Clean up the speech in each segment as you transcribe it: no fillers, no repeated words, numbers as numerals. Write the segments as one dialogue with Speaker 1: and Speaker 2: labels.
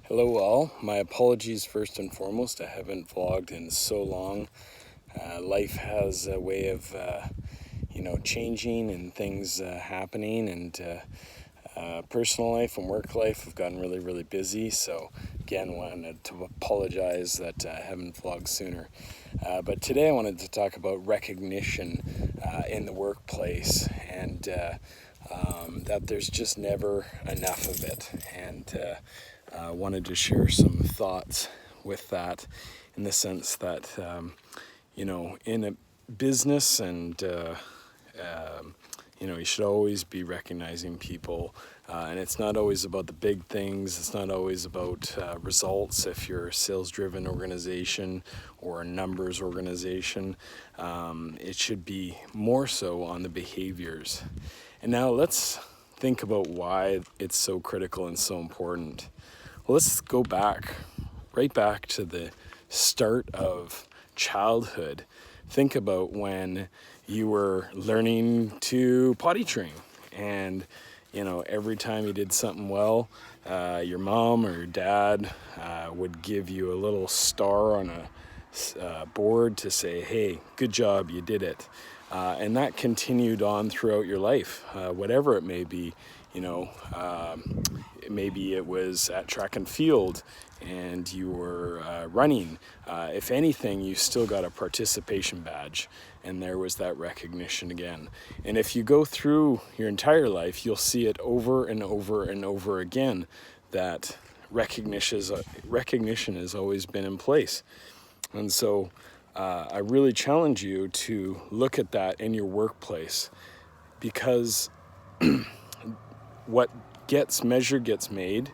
Speaker 1: Hello all, my apologies first and foremost. I haven't vlogged in so long. Life has a way of, changing and things happening, and personal life and work life have gotten really busy. So again, wanted to apologize that I haven't vlogged sooner. But today I wanted to talk about recognition in the workplace, and that there's just never enough of it. And wanted to share some thoughts with that, in the sense that in a business, and you should always be recognizing people, and it's not always about the big things. It's not always about results. If you're a sales-driven organization or a numbers organization, it should be more so on the behaviors. And now let's think about why it's so critical and so important. Well, let's go right back to the start of childhood. Think about when you were learning to potty train, and every time you did something well, your mom or your dad would give you a little star on a board to say, hey, good job, you did it. And that continued on throughout your life, whatever it may be. Maybe it was at track and field and you were running. If anything, you still got a participation badge, and there was that recognition again. And if you go through your entire life, you'll see it over and over and over again, that recognition has always been in place. And so I really challenge you to look at that in your workplace, because what gets measured gets made.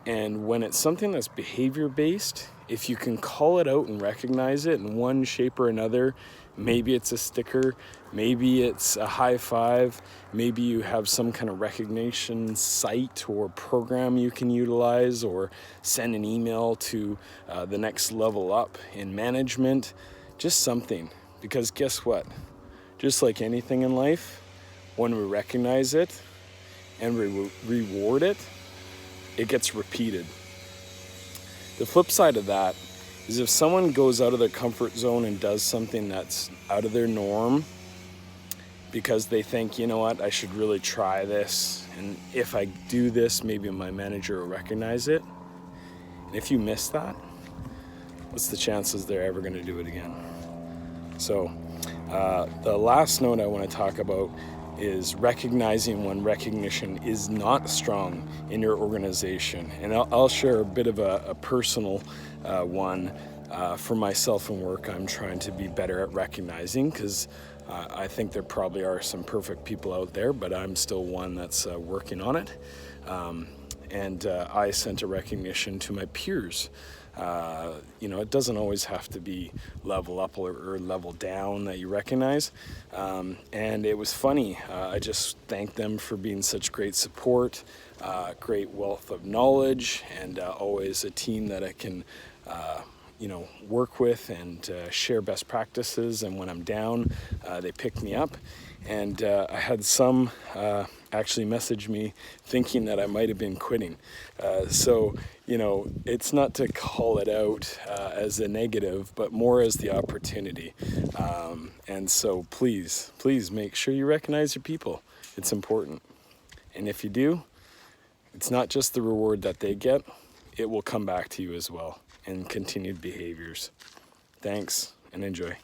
Speaker 1: And when it's something that's behavior based, if you can call it out and recognize it in one shape or another, maybe it's a sticker, maybe it's a high five, maybe you have some kind of recognition site or program you can utilize, or send an email to the next level up in management, just something. Because guess what? Just like anything in life, when we recognize it and reward it, it gets repeated. The flip side of that is, if someone goes out of their comfort zone and does something that's out of their norm because they think, you know what, I should really try this, and if I do this, maybe my manager will recognize it. And if you miss that, what's the chances they're ever going to do it again? So the last note I want to talk about is recognizing when recognition is not strong in your organization. And I'll share a bit of a personal one. For myself and work, I'm trying to be better at recognizing, because I think there probably are some perfect people out there, but I'm still one that's working on it. And I sent a recognition to my peers. It doesn't always have to be level up or level down that you recognize. And it was funny. I just thanked them for being such great support, great wealth of knowledge, and always a team that I can, work with and share best practices. And when I'm down, they pick me up. And I had some actually message me thinking that I might have been quitting. So it's not to call it out as a negative, but more as the opportunity. And so please make sure you recognize your people. It's important. And if you do, it's not just the reward that they get, it will come back to you as well in continued behaviors. Thanks, and enjoy.